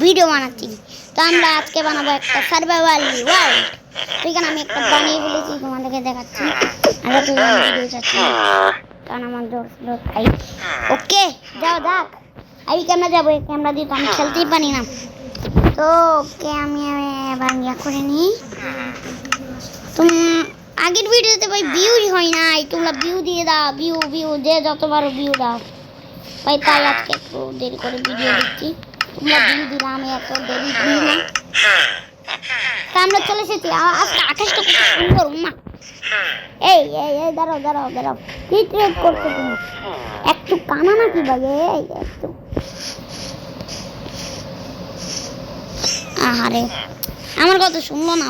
Video বানাচ্ছি। তো আমরা আজকে বানাবো একটা সার্ভাইভাল ওয়ার্ল্ড। তো এখানে আমি একটা বানিয়ে ফেলেছি, তোমাদেরকে দেখাচ্ছি। আর একটু ভিডিও চাচ্ছি কারণ আমার জোর তাই। ওকে যাও দেখ, আমি ক্যামেরা যাবো, এই ক্যামেরা দিয়ে তো আমি খেলতেই পারি না। তো ওকে আমি এবার ইয়া করে নিই। তুমি আগের ভিডিওতে ভাই ভিউই হয় নাই, তোমরা ভিউ দিয়ে দাও, ভিউ যে যতবার ভিউ দাও ভাই, তাই আজকে একটু দেরি করে ভিডিও দিচ্ছি। তোমরা ভিউ দিলে আমি এত দেরি দিই না। তা আমরা চলে এসেছি। আজকে আকাশটা খুব সুন্দর মা। এই এই এই দাঁড়াও কি ট্রেড করছো তুমি? একটু কানা নাকি ভাই? এই একটু আহারে আমার কথা শুনলো না,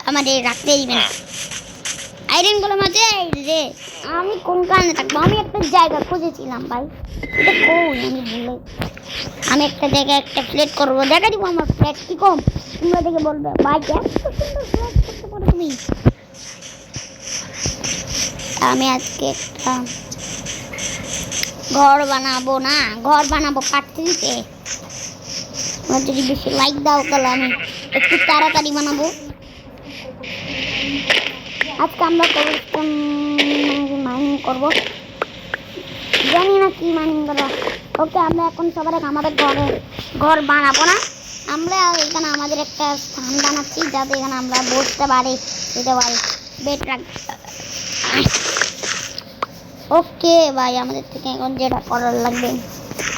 আমার রাখতে দিবে না। আইরন গুলো মাঝে রে আমি কোন কারণে থাকবো? আমি একটা জায়গা খুঁজেছিলাম ভাই, এটা কই আমি ভুলে। আমি একটা জায়গায় একটা ফ্ল্যাট করবো, দেখা দিব আমার ফ্ল্যাট কি কম। তোমরা দেখে বলবে ভাই এত সুন্দর ফ্ল্যাট করতে পারো তুমি। আমি আজকে একটা ঘর বানাবো কাঠতে। তোমরা যদি বেশি লাইক দাও তাহলে আমি একটু তাড়াতাড়ি বানাবো। আজকে আমরা মাইনিং করবো, জানি না কি মাইনিং করবো। ওকে আমরা এখন সবার আমাদের ঘর বানাবো না, আমরা এখানে আমাদের একটা স্থান বানাচ্ছি যাতে এখানে আমরা বসতে পারি, যেতে পারি, বেড রাখতে। ওকে ভাই আমাদের থেকে এখন যেটা করার লাগবে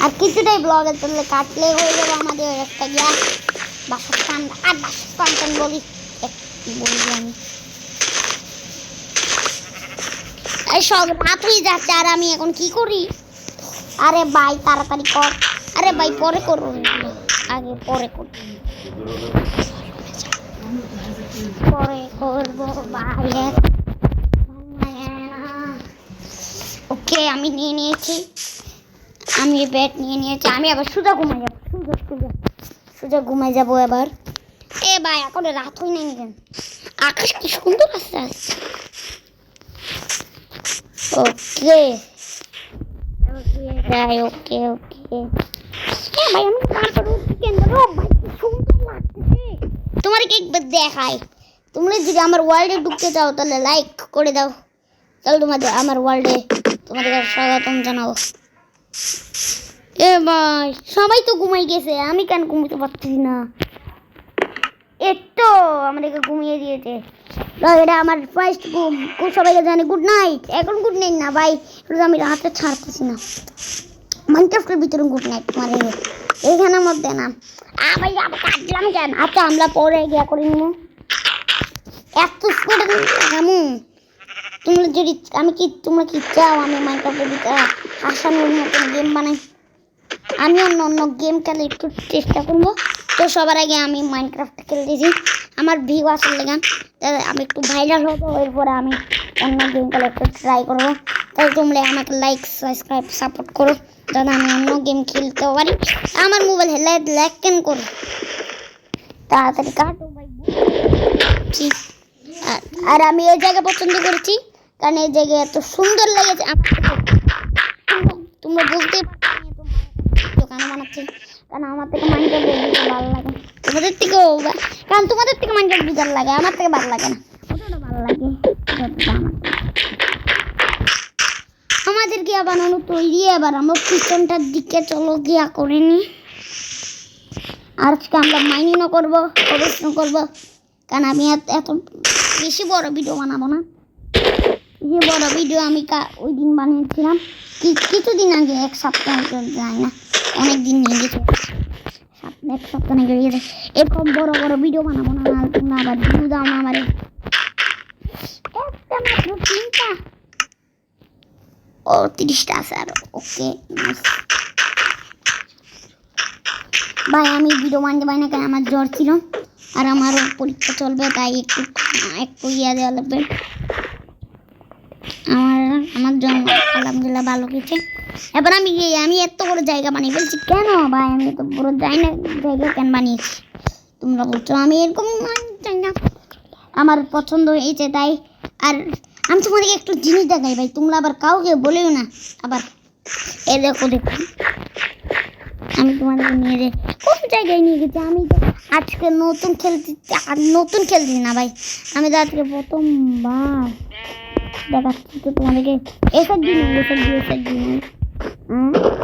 আর কিছুটাই ব্লগে চললে কাটলে হয়ে যাবে আমাদের একটা গিয়া বাসস্থান। আর বাসস্থান বলি আমি সব রাত হয়ে যাচ্ছে আর আমি এখন কি করি? আরে ভাই তাড়াতাড়ি কর। আরে ভাই পরে করো, আগে পরে করবো ভাই। ওকে আমি নিয়ে নিয়েছি, আমি বেড নিয়ে নিয়েছি। আমি আবার সোজা ঘুমাই যাবো এবার। এ ভাই এখন রাত হই নাই কেন? আকাশ কি সুন্দর আছে। ওকে যাই, ওকে ভাই আমি তারপর ভাই কি সুন্দর লাগতেছে। তোমার কি দেখায়? তোমরা যদি আমার ওয়ার্ল্ডে ঢুকতে চাও তাহলে লাইক করে দাও, তাহলে তোমাদের আমার ওয়ার্ল্ডে তোমাদের স্বাগতম জানাবো। এ ভাই সবাই তো ঘুমাই গেছে, আমি কেন ঘুমাতে পারছি না? একটু আমাদেরকে ঘুমিয়ে দিয়েছে। এটা আমার ফার্স্ট ঘুম, সবাইকে জানি গুড নাইট। এখন গুড নাইট না ভাই, আমি রাতে ছাড়তেছি না। মাইনক্রাফটের ভিতরে গুড নাইট মানে এইখানের মধ্যে না। ভাই কাটলাম কেন? আচ্ছা আমরা পরে গিয়া করে নিব। এত স্পিডে কেমন? তোমরা কি চাও আমি মাইনক্রাফটের ভিতরে হাসানোর মতন গেম বানাই? আমি অন্য গেম খেলে একটু চেষ্টা করবো। তো সবার আগে আমি মাইনক্রাফট খেলতেছি, আমার ভিউ আসার লেগে আমি একটু ভাইরাল হবো, এরপরে আমি অন্য গেম খেলে একটু ট্রাই করবো। তাই তোমরা আমাকে লাইক সাবস্ক্রাইব সাপোর্ট করো যাতে আমি অন্য গেম খেলতেও পারি। আমার মোবাইল ল্যাগ কেন করো? তাড়াতাড়ি কাটো ভাই। আর আমি এই জায়গা পছন্দ করেছি কারণ এই জায়গায় এত সুন্দর লেগেছে আমার। তোমরা বলতে কেন বানাচ্ছি? কারণ আমার থেকে মাইনক্রাফট ভালো লাগে, তোমাদের থেকেও, কারণ তোমাদের থেকে মাইনক্রাফট ভালো লাগে, আমার থেকে ভালো লাগে না, অতটা ভালো লাগে। আমাদের গিয়া বানানো তৈরি, এবার আমরা পিছনটার দিকে চলো গিয়া করে নি। আর আজকে আমরা মাইনিংও করবো, গবেষণা করবো, কারণ আমি এত বেশি বড় ভিডিও বানাবো না। যে বড় ভিডিও আমি ওই দিন বানিয়েছিলাম কিছুদিন আগে, এক সপ্তাহ যায় না, অনেক দিন নিয়ে গেছে, এক সপ্তাহ নিয়ে গেছে। এরকম বড় ভিডিও বানাবো না, তোমরা আবার ভিউ দাও না আমারে। একটা মাত্র 3টা, 30টা আছে আর। ওকে ভাই আমি ভিডিও বানাতে পারি না কারণ আমার জ্বর ছিল আর আমারও পরীক্ষা চলবে, তাই একটু ইয়া দেওয়া লাগবে। আমার জন্য আলহামদুলিল্লাহ ভালো গেছে। এবার আমি এত বড় জায়গা বানিয়ে ফেলছি কেন ভাই? আমি তো বড় জায়গা কেন বানিয়েছি? তোমরা বলছো আমি এরকম চাই না, আমার পছন্দ হয়েছে তাই। আর আমি তোমাদেরকে একটু জিনিস দেখাই ভাই, তোমরা আবার কাউকে বলেও না। আবার এ দেখো আমি তোমাদেরকে নিয়ে যাই কোন জায়গায় নিয়ে গেছি আমি তো আজকে নতুন খেলছি না ভাই আমি তো আজকে প্রথমবার দেখাচ্ছি তো তোমাদেরকে এসব দিন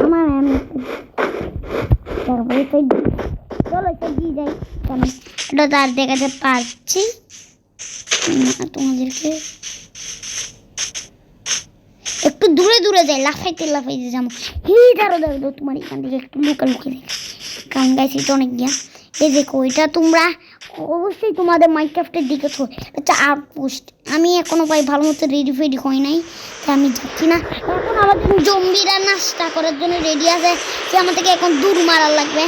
আমার আমি চলো এসব দিয়ে যাই কেন এটা তো আর দেখাতে পারছি তোমাদেরকে একটু দূরে যাই লাফাইতে যাবো ধরো তোমার এখান থেকে একটু লুকিয়ে দেখ কারণ গাইছি তো অনেক গিয়া এই দেখো এটা তোমরা অবশ্যই তোমাদের মাইনক্রাফটের দিকে আচ্ছা আউটপোস্ট আমি এখনো ভাই ভালো মতো রেডি হই নাই তাই আমি যাচ্ছি না এখন আমাদের জম্বিরা নাস্তা করার জন্য রেডি আছে সে আমাদেরকে এখন দূর মারার লাগবে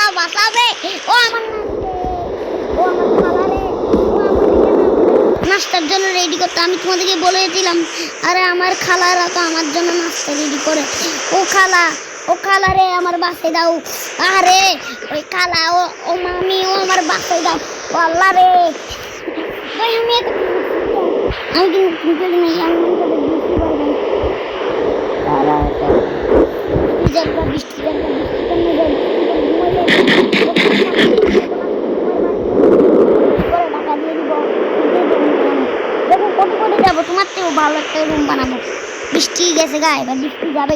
আমার বাঁচাও রে ও আমার খালারে নাস্তার জন্য রেডি করতে আমি তোমাদেরকে বলেছিলাম আরে আমার খালারা তো আমার জন্য নাস্তা রেডি করে ও খালা রে আমার বাসায় দাও আরে ওই খালা ও মামি ও আমার বাসায় দাও ও আল্লাহ রে ভাই আমি কিন্তু বৃষ্টি যাবো তোমার থেকেও ভালো একটা রুম বানাবো বৃষ্টি গেছে গা এবার বৃষ্টি যাবে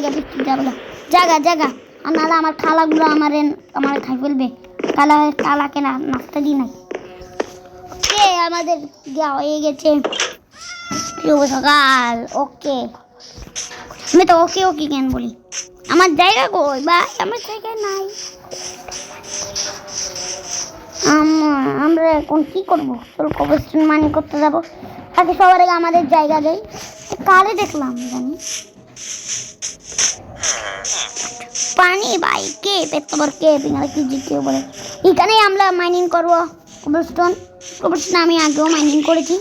জায়গা আর নাহলে আমার খালাগুলো আমার খাই ফেলবে খালাকে নাস্তা দিই নাই ওকে আমাদের হয়ে গেছে শুভ সকাল ওকে আমি তো ওকে কেন বলি আমার জায়গা কই ভাই আমার জায়গায় নাই আমরা এখন কি করবো চল কবরস্থান মাইনিং করতে যাবো আগে সবার আগে আমাদের জায়গা দেয় কালে দেখলাম জানি পানি ভাই কে পেট্রোল কে পিঙ্গালে কি জিতে বলে এখানেই আমরা মাইনিং করবো কবরস্থান আমি আগেও মাইনিং করেছি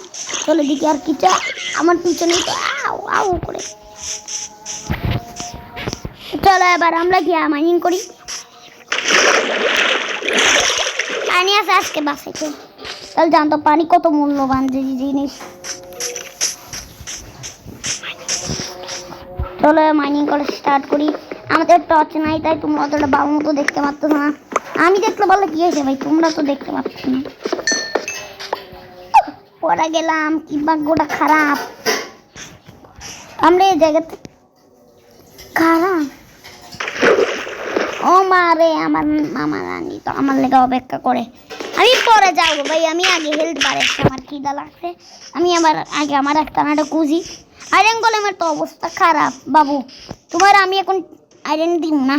চলে দিকে আর কিটা আমার পিছনে তো আউ করে চলো এবার আমরা গিয়ে মাইনিং করি পানি আছে আজকে বাসাইতে তাহলে জানতো পানি কত মূল্যবান যে জিনিস চলো মাইনিং করে স্টার্ট করি আমাদের টর্চ নাই তাই তোমরা অতটা ভালো মতো দেখতে পাচ্ছ না আমি দেখতে পারলে কি হয়েছে ভাই তোমরা তো দেখতে পাচ্ছ না পড়ে গেলাম কি ভাগ্যটা খারাপ আমরা এই জায়গাতে খারাপ ও মা রে আমার মামা রানী তো আমার লেগে অপেক্ষা করে আমি পরে যাবো ভাই আমি আগে হেলথ বাড়াচ্ছি আমার খিদা লাগছে আমি আগে আমার একটা খুঁজি আয়রন বলে আমার তো অবস্থা খারাপ বাবু তোমার আমি এখন আয়রন দিব না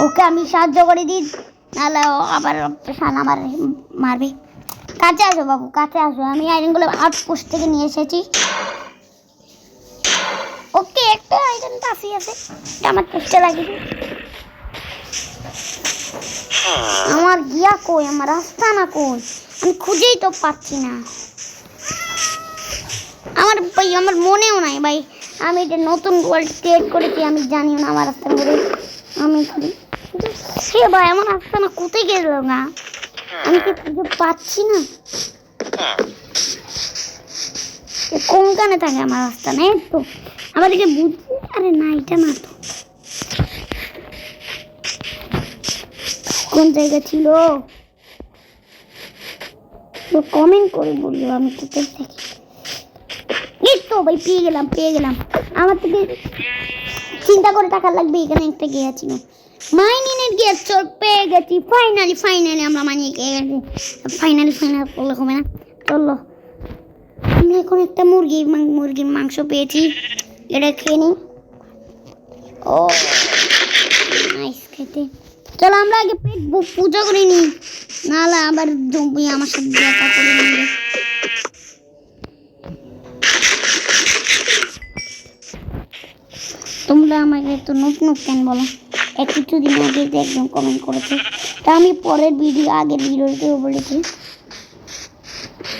ওকে আমি সাহায্য করে দিই নাহলে আবার আমার মারবে কাছে আসো বাবু কাছে আসো আমি আয়রনগুলো আউটপোস্ট থেকে নিয়ে এসেছি ওকে একটা আইটেম কাফি আছে আমার চেষ্টা লাগে আমার গিয়া কই আমার রাস্তা না কই আমি খুঁজেই তো পাচ্ছি না আমার মনেও নাই ভাই আমি এটা নতুন ওয়ার্ল্ড ক্রিয়েট করেছি আমি জানিও না আমার রাস্তা করে আমি করি সে ভাই আমার রাস্তা না কোথায় গেল না আমি কি খুঁজে পাচ্ছি না কোনখানে থাকে আমার রাস্তা নেই তো আমাদেরকে বুঝছি আরে না এটা না তো কোন জায়গা ছিল কমেন্ট করে বললো আমি কোথায় থাকি এই তো ভাই পেয়ে গেলাম আমার থেকে চিন্তা করে টাকা লাগবে এখানে একটা গিয়ে ছিল মাইনিংয়ের গিয়ে চল পেয়ে গেছি ফাইনালি আমরা মানিয়ে গেছি ফাইনাল করলে হবে না চললো আমরা এখন একটা মুরগির মাংস পেয়েছি এটা খেয়ে নিই ও নাইস খেতে চলো আমরা আগে পেট পূজা করে নিই নাহলে আবার জম্বি আমার সাথে দেখা করে নেবে তোমরা আমাকে তো নতুন কেন বলো কিছুদিন আগে একদম কমেন্ট করেছে তা আমি পরের আগের ভিডিওতেও বলেছি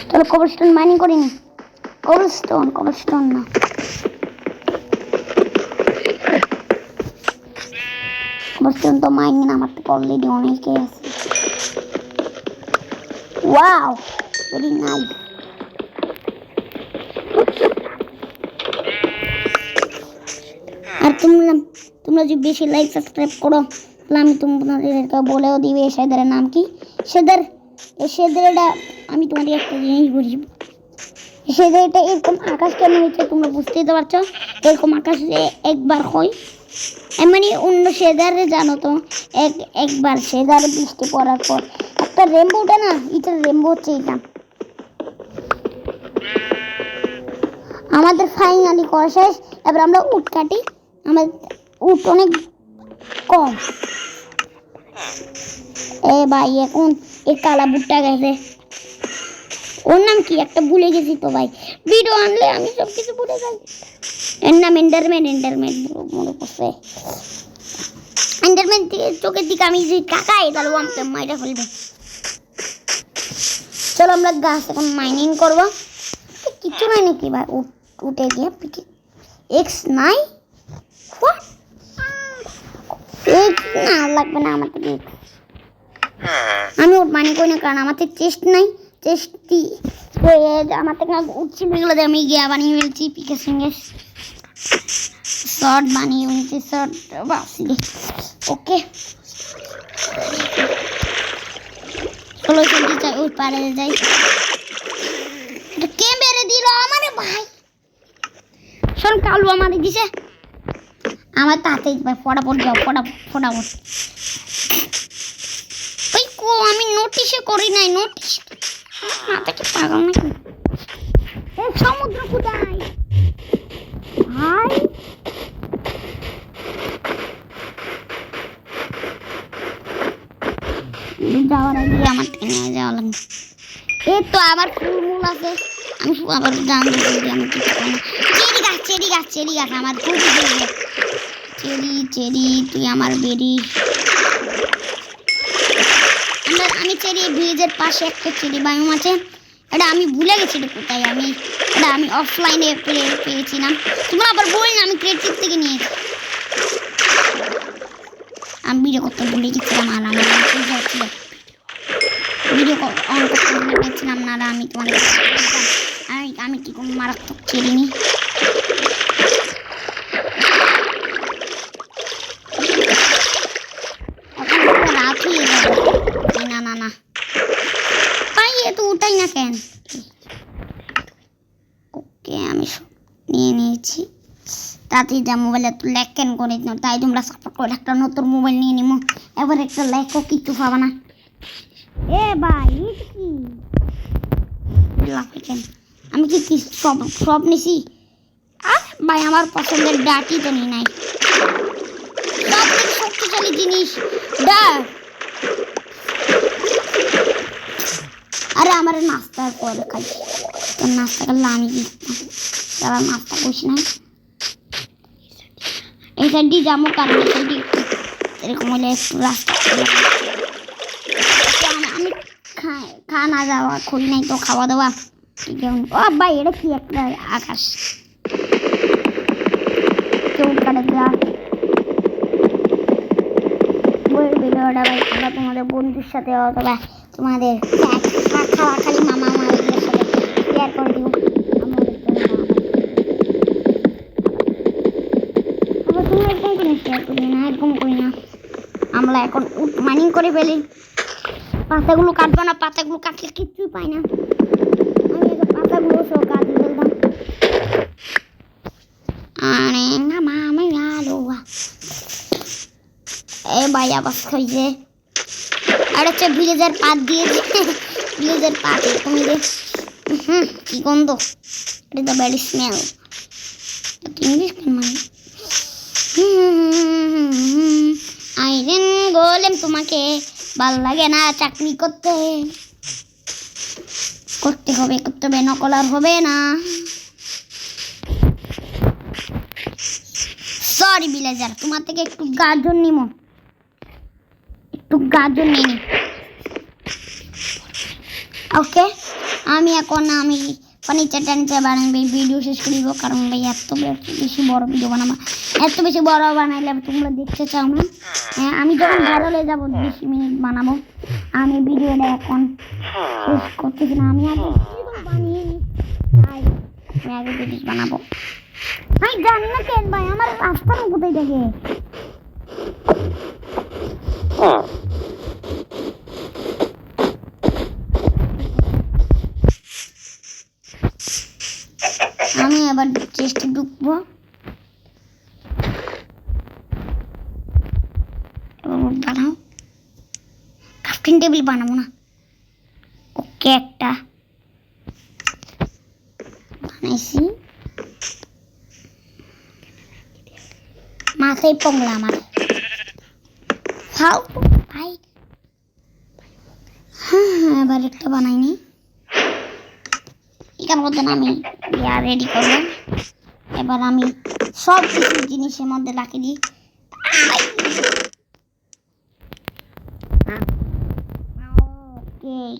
চলো কবরস্টোন মাইনিং করিনি কবরস্টোন না কবরস্টোন তো মাইনিং আমার তো অলরেডি অনেকে আছে ওয়াও ভেরি নাইস। আর তোমরা যদি বেশি লাইক সাবস্ক্রাইব করো তাহলে আমি তোমাদেরকে বলেও দিবে সেদের নাম কি। সেদেরটা আমি তোমাদের একটা জিনিস বলি, সেদেরটা এরকম আকাশ কেন হয়েছে তোমরা বুঝতেই তো পারছো। এরকম আকাশে একবার হয় এমনি অন্য সেদারে জানো তো একবার সেদারে বৃষ্টি পড়ার পর একটা রেমবো ওঠে না, এটা রেমবো হচ্ছে এটা। আমাদের ফাইনালি করা শেষ। এবার আমরা উট কাটি, আমাদের উট অনেক কম। এ ভাই এখন এই কালা বুটটা গেছে, ওর নাম কি একটা ভুলে গেছি তো ভাই, ভিডিও আনলে আমি সব কিছু ভুলে যাই। এর নাম এন্ডারম্যান মনে পড়ছে। এন্ডারম্যান চোখের দিকে আমি যদি তাকাই তাহলে ও আমাকে মাইরা ফেলবে। চলো আমরা গাছ এখন মাইনিং করবো। কিছু নাই নাকি ভাই, উঠে গিয়ে পিঠে এক্স নাই না লাগবে না আমার থেকে। আমি ওর মানি করি না কারণ আমার চেস্ট নাই। চেস্টি আমার থেকে উঠছিল এগুলো আমি গিয়া বানিয়ে ফেলছি। পিকে সঙ্গে শর্ট বানিয়ে ফেলছি, শর্ট বাসি। ওকে চলো চলতে চাই, ওই পারে যাই। কে মেরে দিল আমারে ভাই? শোন কালু আমারে দিছে, আমার তাতেই ভাই ফটাফট যাও, ফটাফট। ওই কো আমি নোটিশে করি নাই, নোটিশ মাথা কি পাগল নাকি? এ সমুদ্র কোথায় ভাই? যাওয়ার আগে আমার থেকে নিয়ে যাওয়া লাগবে। এই তো আমার ফুলমূল আছে, আমি আবার জানবো আমি কি করি। চেরি গাছ আমার খুব চেরি তুই আমার বেরি। আমি চেরি ব্রিজের পাশে একটা চেরি বায়ুম আছে, এটা আমি ভুলে গেছি কোথায়। এটা আমি অফলাইনে পেয়েছিলাম। তোমরা আবার বলি না আমি ক্রিয়েটিভ থেকে নিয়েছি। আমি ভিডিও করতে ভুলে গেছিলাম, আর আমার হচ্ছিল ভিডিও অন করতে ভুলে গেছিলাম না। আমি তোমাদের আমি কি কোনো মারাত্মক চেরি নি। রাত হয়ে যাবে। না পাই তো ওটাই না কেন। ওকে আমি নিয়ে নিয়েছি। তাতে যা মোবাইল এত ল্যাক কেন করে দিন, তাই তোমরা সাপোর্ট করে একটা নতুন মোবাইল নিয়ে নিবো। এবার একটা ল্যাকও কিছু পাবা না। এ ভাই কি আমি কি সব নিছি? আর ভাই আমার পছন্দের ডাটি তো নি নাই, সব থেকে শক্তিশালী জিনিস ডাট। আরে আমার নাস্তা করে খাই, তোর নাস্তা করলে আমি কি তারা নাস্তা করিস না। এই সাইডটি যাবো কারণ এই সাইডটি এরকম হলে একটু রাস্তা আমি খানা যাওয়া খুলি নাই তো খাওয়া দাওয়া। ও ভাই এটা কি একটা আকাশ কেউ কাটে দেওয়া ভিডিওটা ভাই তোমরা তোমাদের বন্ধুর সাথে অথবা তোমাদের খালি মামা মামাদের সাথে শেয়ার করে দিও। তোমরা এরকম করে শেয়ার করি না, এরকম করি না। আমরা এখন মাইনিং করে ফেলি। পাতাগুলো কাটবো না, পাতাগুলো কাটলে কিচ্ছু পাই না। আমি পাতাগুলো সব কাটে ফেলতাম। আমি ভালো এ ভাই আবার খাইছে। আর হচ্ছে ভিলেজের পাত দিয়েছে, ভিলেজের পাত এরকমই দেখ কি গন্ধ, এটা তো ব্যাড স্মেল। ইংলিশ কেন মানে আইরেন গোলেম তোমাকে ভাল লাগে না চাকরি করতে হবে নকল আর হবে না। সরি ভিলেজার, তোমার থেকে একটু গাজর নিমো, একটু গাজর নিয়ে নি। ওকে আমি ফার্নিচার টার্নিচার বানাবো, ভিডিও শেষ করিব কারণ ভাই এত বেশি বড় ভিডিও বানাবো, এত বেশি বড় বানাইলে তোমরা দেখতে চাও না। আমি যখন বড় হয়ে যাবো 20 মিনিট বানাবো। আমি ভিডিওটা এখন শেষ করতেছি না, আমি আগে ভিডিও বানিয়ে নিই, তাই আমি আগে ভিডিও বানাবো। ভাই জানি না কেন ভাই আমার রাস্তার কোথায় দেখে আমি এবার চেষ্টা ঢুকবো। বানাও ক্রাফটিং টেবিল বানাবো না, ওকে একটা বানাইছি, মাথায় পংলা আমার ভাই। হ্যাঁ এবার একটা বানাইনি, এখান মধ্যে আমি রেডি করবো। এবার আমি সব কিছু জিনিসের মধ্যে রাখি দিই।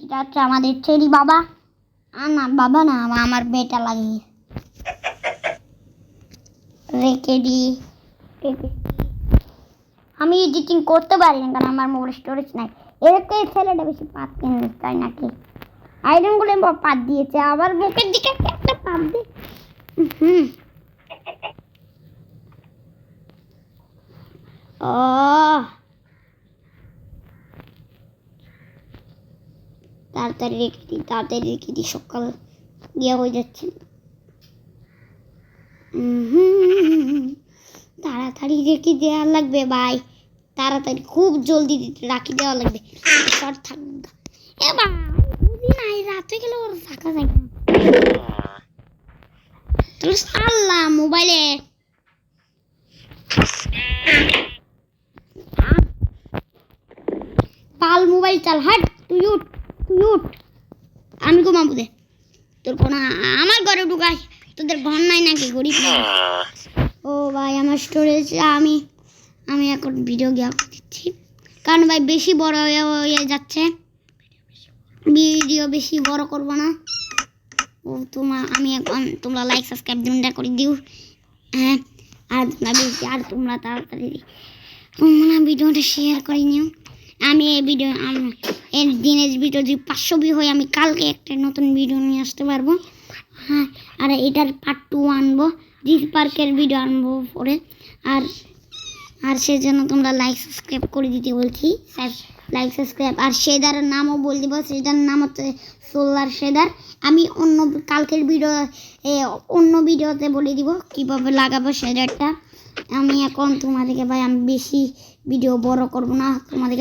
এটা হচ্ছে আমাদের চেরি বাবা, না বাবা না আমার বেটা লাগে রেখে দিই। আমি এডিটিং করতে পারি না কারণ আমার মোবাইল স্টোরেজ নাই। এরকম ছেলেটা বেশি পাত কিনে তাই নাকি আয়রনগুলো পাত দিয়েছে, আবার বুকের দিকে একটা পাত দিয়ে ও তাড়াতাড়ি রেখে দিই সকাল গিয়ে হয়ে যাচ্ছে। তাড়াতাড়ি রেখে দেওয়া লাগবে ভাই, তাড়াতাড়ি খুব জলদি রাখি দেওয়া লাগবে। শর্ট থাকবে এবার বুঝি নাই রাত হয়ে গেলে ওর থাকা যায় না। আল্লাহ মোবাইলে পাল মোবাইল চাল হাট, তুই উঠ আমি ঘুমাবো দে তোর কোনো আমার ঘরে ঢুকাই, তোদের ঘর নাই নাকি গরিব? ও ভাই আমার স্টোরেজ আমি এখন ভিডিও গিয়ে দিচ্ছি কারণ ভাই বেশি বড় হয়ে যাচ্ছে, ভিডিও বেশি বড় করব না। ও আমি এখন তোমরা লাইক সাবস্ক্রাইব দুটা করে দিও। হ্যাঁ আর তোমরা তাড়াতাড়ি তোমরা ভিডিওটা শেয়ার করে নিও। আমি এই দিনের ভিডিও যদি 500 ভিউ হয় আমি কালকে একটা নতুন ভিডিও নিয়ে আসতে পারবো। হ্যাঁ আর এটার পার্ট 2 আনবো, জিস পার্কের ভিডিও আনবো পরে। আর সেজন্য তোমরা লাইক সাবস্ক্রাইব করে দিতে বলছি, লাইক সাবস্ক্রাইব। আর শেডারের নামও বলে দিব, সেটার নাম হচ্ছে সোলার শেডার। আমি কালকের অন্য ভিডিওতে বলে দিব কীভাবে লাগাবো শেডারটা। আমি এখন তোমাদেরকে ভাই আমি বেশি ভিডিও বড় করব না, তোমাদেরকে